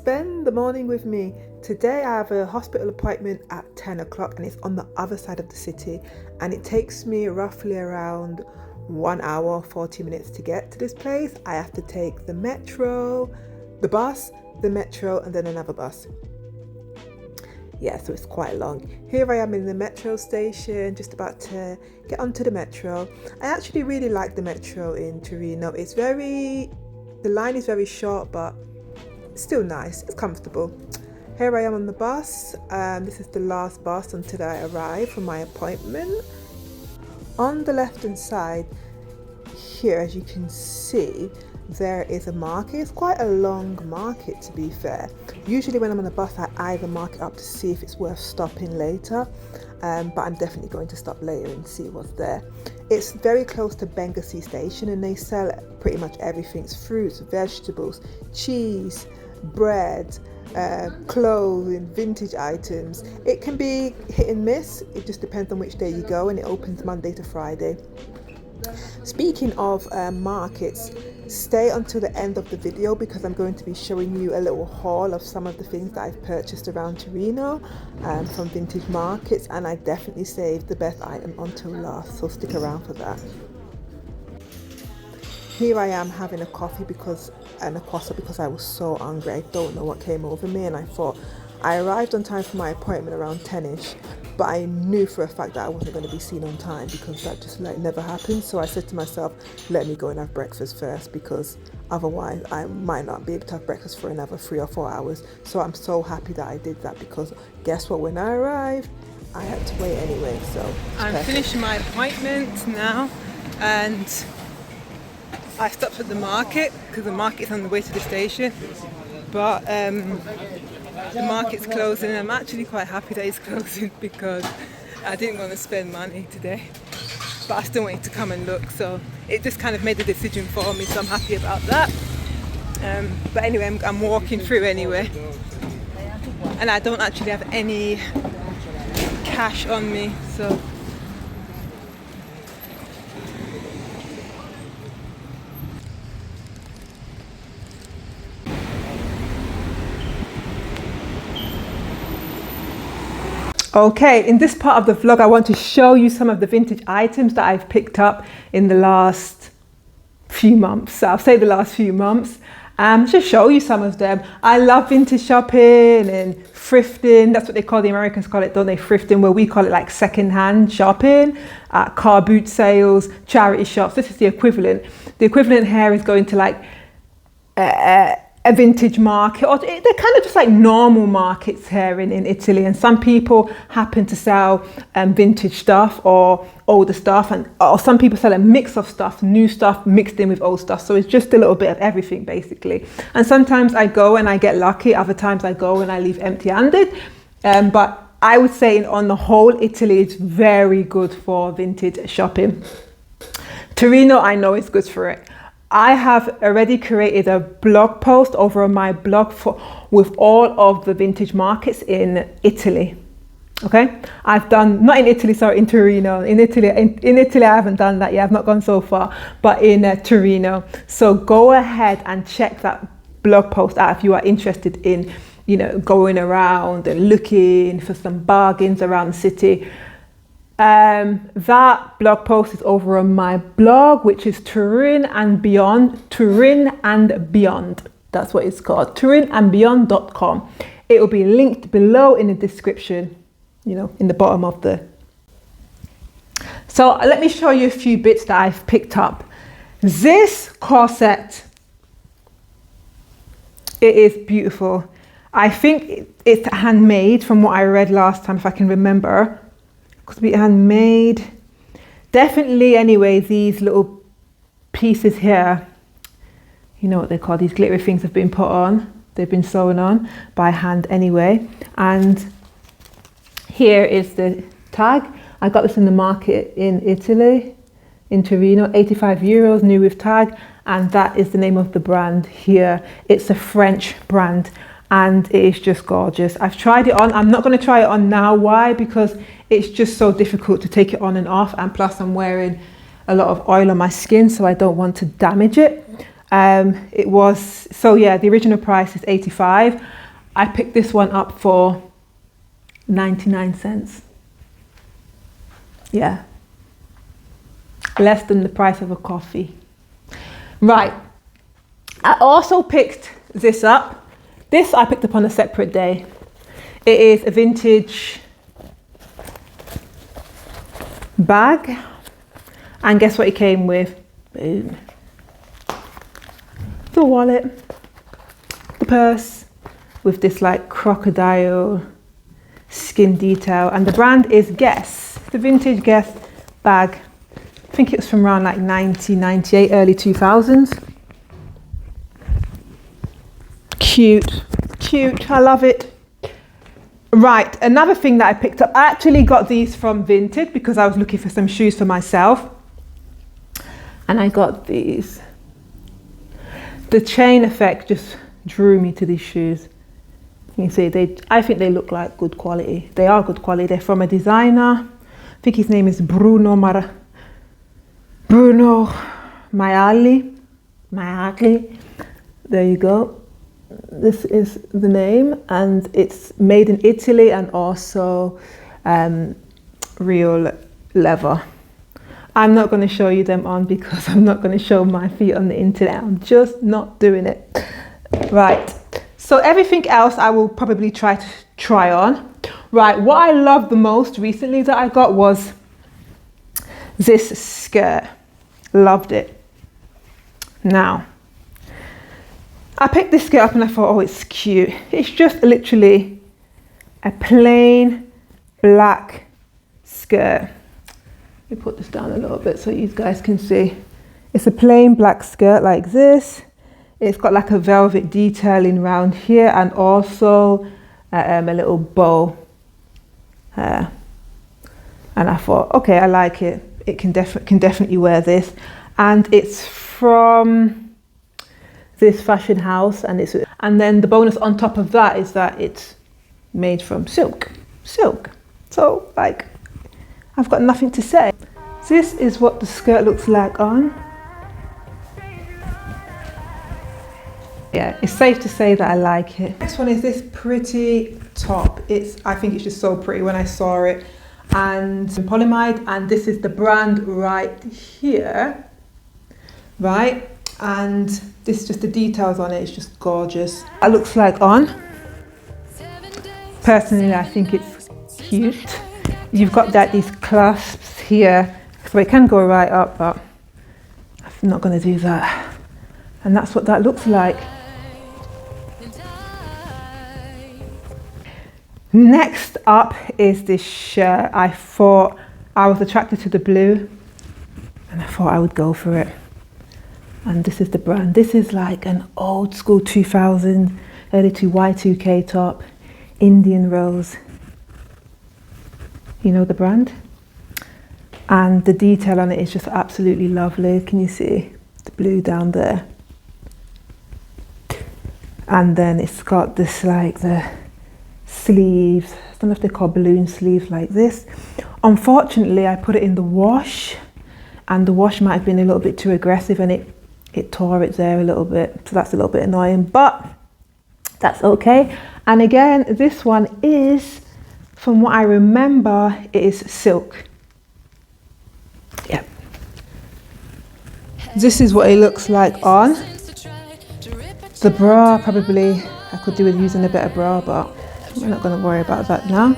Spend the morning with me. Today I have a hospital appointment at 10 o'clock and it's on the other side of the city, and it takes me roughly around 1 hour 40 minutes to get to this place. I have to take the metro, the bus, the metro, and then another bus. Yeah, so it's quite long. Here I am in the metro station, just about to get onto the metro. I actually really like the metro in Torino. The line is very short, but still nice, it's comfortable. Here I am on the bus. This is the last bus until I arrive for my appointment. On the left hand side here, as you can see, there is a market. It's quite a long market, to be fair. Usually when I'm on the bus, I eye the market up to see if it's worth stopping later, but I'm definitely going to stop later and see what's there. It's very close to Bengassi station and they sell pretty much everything: fruits, vegetables, cheese, bread, clothing, vintage items. It can be hit and miss, it just depends on which day you go, and it opens Monday to Friday. Speaking of markets, stay until the end of the video because I'm going to be showing you a little haul of some of the things that I've purchased around Torino from vintage markets, and I definitely saved the best item until last, so stick around for that. Here I am having a coffee and a croissant because I was so hungry. I don't know what came over me, and I thought I arrived on time for my appointment around 10ish, but I knew for a fact that I wasn't going to be seen on time because that just never happened. So I said to myself, let me go and have breakfast first, because otherwise I might not be able to have breakfast for another 3 or 4 hours. So I'm so happy that I did that, because guess what, when I arrived I had to wait anyway. So I'm finishing my appointment now, and I stopped at the market because the market's on the way to the station, but the market's closing, and I'm actually quite happy that it's closing because I didn't want to spend money today, but I still wanted to come and look, so it just kind of made the decision for me, so I'm happy about that. But anyway, I'm walking through anyway, and I don't actually have any cash on me, so okay, in this part of the vlog I want to show you some of the vintage items that I've picked up in the last few months. I'll say the last few months. Just show you some of them. I love vintage shopping and thrifting. That's what they call, the Americans call it, don't they? Thrifting, where we call it like second-hand shopping, car boot sales, charity shops. This is the equivalent. The equivalent here is going to like a vintage market, or they're kind of just like normal markets here in Italy, and some people happen to sell vintage stuff or older stuff, or some people sell a mix of stuff, new stuff mixed in with old stuff, so it's just a little bit of everything basically. And sometimes I go and I get lucky, other times I go and I leave empty-handed, but I would say on the whole Italy is very good for vintage shopping. Torino, I know is good for it. I have already created a blog post over on my blog with all of the vintage markets in Italy. Okay, I've done, not in Italy, sorry, in Torino. In Italy I haven't done that yet. I've not gone so far, but in Torino. So go ahead and check that blog post out if you are interested in, you know, going around and looking for some bargains around the city. That blog post is over on my blog, which is Turin and Beyond. That's what it's called, turinandbeyond.com. It will be linked below in the description, you know, in the bottom of the. So let me show you a few bits that I've picked up. This corset, it is beautiful. I think it's handmade from what I read last time, if I can remember. Could be handmade, definitely. Anyway, these little pieces here, you know what they call, these glittery things have been put on, they've been sewn on by hand anyway. And here is the tag. I got this in the market in Italy, in Torino, 85 euros, new with tag, and that is the name of the brand here. It's a French brand and it is just gorgeous. I've tried it on. I'm not going to try it on now. Why? Because it's just so difficult to take it on and off, and plus I'm wearing a lot of oil on my skin, so I don't want to damage it. It was, so yeah, the original price is 85. I picked this one up for 99 cents. Yeah. Less than the price of a coffee. Right. I also picked this up. This I picked up on a separate day. It is a vintage bag. And guess what it came with? Boom. The wallet, the purse with this like crocodile skin detail. And the brand is Guess. The vintage Guess bag. I think it was from around like 1998, early 2000s. Cute, cute, I love it. Right, another thing that I picked up, I actually got these from Vinted because I was looking for some shoes for myself. And I got these. The chain effect just drew me to these shoes. You can see, I think they look like good quality. They are good quality. They're from a designer. I think his name is Bruno Maiali. There you go. This is the name, and it's made in Italy and also real leather. I'm not going to show you them on because I'm not going to show my feet on the internet. I'm just not doing it. Right. So everything else I will probably try on. Right. What I loved the most recently that I got was this skirt. Loved it. Now, I picked this skirt up and I thought, oh, it's cute. It's just literally a plain black skirt. Let me put this down a little bit so you guys can see. It's a plain black skirt like this. It's got like a velvet detailing around here and also a little bow. And I thought, okay, I like it. It can definitely wear this. And it's from this fashion house, and then the bonus on top of that is that it's made from silk. So like, I've got nothing to say. This is what the skirt looks like on. Yeah, it's safe to say that I like it. Next one is this pretty top. I think it's just so pretty when I saw it. And polyamide, and this is the brand right here. Right? And this is just the details on it, it's just gorgeous. It looks like on. Personally, I think it's cute. You've got these clasps here, so it can go right up, but I'm not going to do that. And that's what that looks like. Next up is this shirt. I thought I was attracted to the blue and I thought I would go for it. And this is the brand. This is like an old school 2000, early to Y2K top, Indian rose. You know the brand? And the detail on it is just absolutely lovely. Can you see the blue down there? And then it's got this like the sleeves. I don't know if they're called balloon sleeves like this. Unfortunately, I put it in the wash and the wash might have been a little bit too aggressive and it tore it there a little bit. So that's a little bit annoying, but that's okay. And again, this one is, from what I remember, it is silk. Yeah. This is what it looks like on. The bra, probably I could do with using a better bra, but we're not going to worry about that now.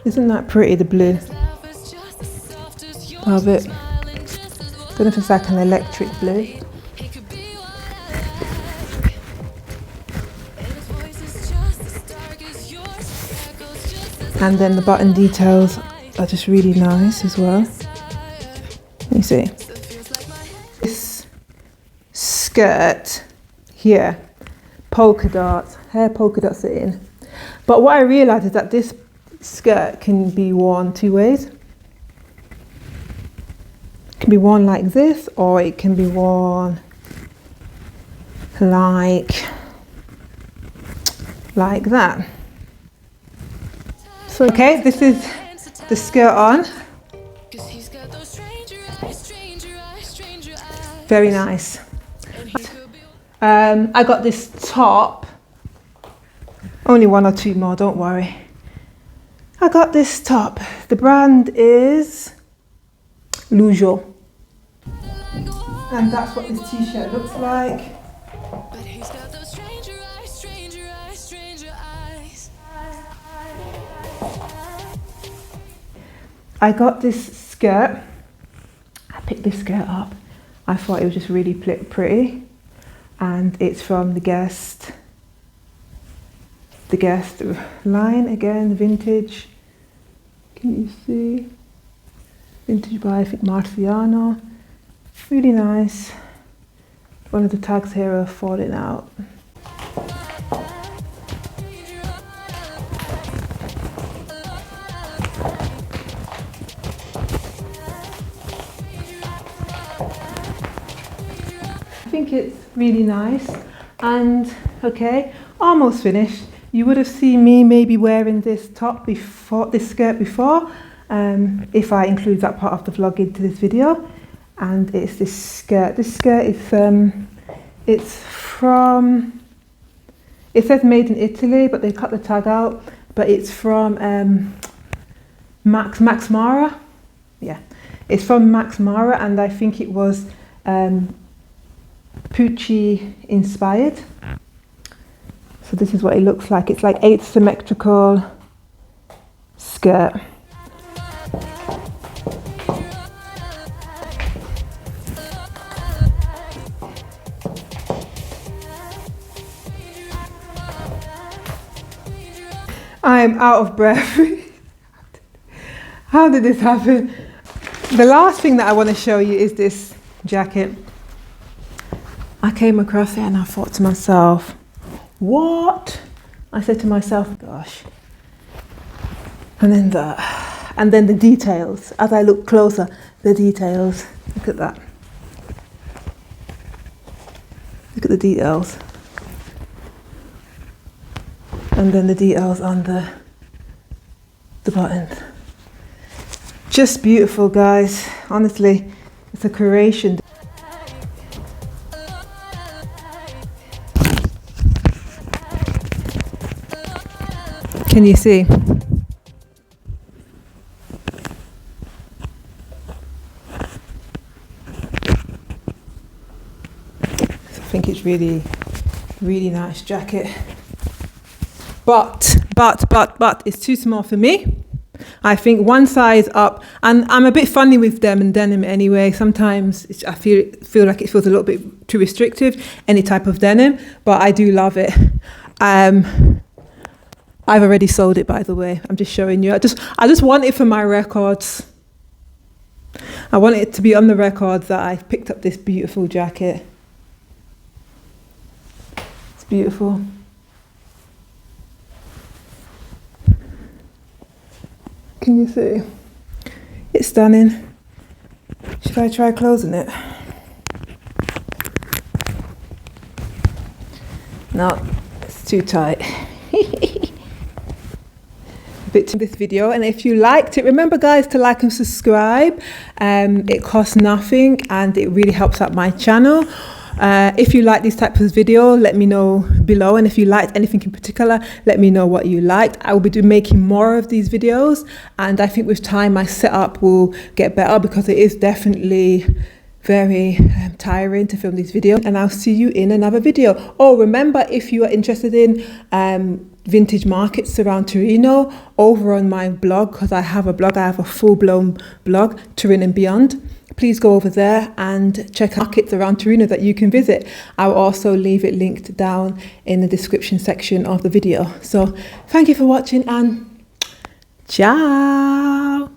Isn't that pretty, the blue? Love it. Don't know if it's like an electric blue. And then the button details are just really nice as well. Let me see. This skirt here, polka dots, hair polka dots are in. But what I realised is that this skirt can be worn two ways. It can be worn like this, or it can be worn like that. So, okay, this is the skirt on. Very nice. I got this top. Only one or two more, don't worry. I got this top. The brand is Lujo. And that's what this t-shirt looks like. I got this skirt. I picked this skirt up. I thought it was just really pretty. And it's from the Guest line again, vintage. Can you see? Vintage by, I think, Marciano. Really nice. One of the tags here are falling out. I think it's really nice. And okay, almost finished. You would have seen me maybe wearing this top before, this skirt before, if I include that part of the vlog into this video. And it's this skirt. This skirt is, it's from, it says made in Italy, but they cut the tag out. But it's from Max Mara. Yeah, it's from Max Mara, and I think it was Pucci inspired. So this is what it looks like. It's like asymmetrical skirt. I'm out of breath. How did this happen? The last thing that I want to show you is this jacket. I came across it and I thought to myself, what? I said to myself, gosh. And then that. And then the details. As I look closer, the details. Look at that. Look at the details. And then the details on the buttons. Just beautiful, guys. Honestly, it's a creation. Can you see? I think it's really, really nice jacket. But it's too small for me. I think one size up, and I'm a bit funny with them and denim anyway. Sometimes I feel like it feels a little bit too restrictive, any type of denim, but I do love it. I've already sold it, by the way. I'm just showing you. I just want it for my records. I want it to be on the records that I picked up this beautiful jacket. It's beautiful. Can you see? It's stunning. Should I try closing it? No, it's too tight. Bit to this video, and if you liked it, remember guys to like and subscribe. It costs nothing and it really helps out my channel. If you like these types of video, let me know below, and if you liked anything in particular, let me know what you liked. I will be making more of these videos, and I think with time my setup will get better, because it is definitely very tiring to film these videos. And I'll see you in another video. Oh, remember, if you are interested in vintage markets around Torino, over on my blog, because I have a blog, I have a full-blown blog, Turin and Beyond. Please go over there and check out markets around Torino that you can visit. I'll also leave it linked down in the description section of the video. So thank you for watching, and ciao.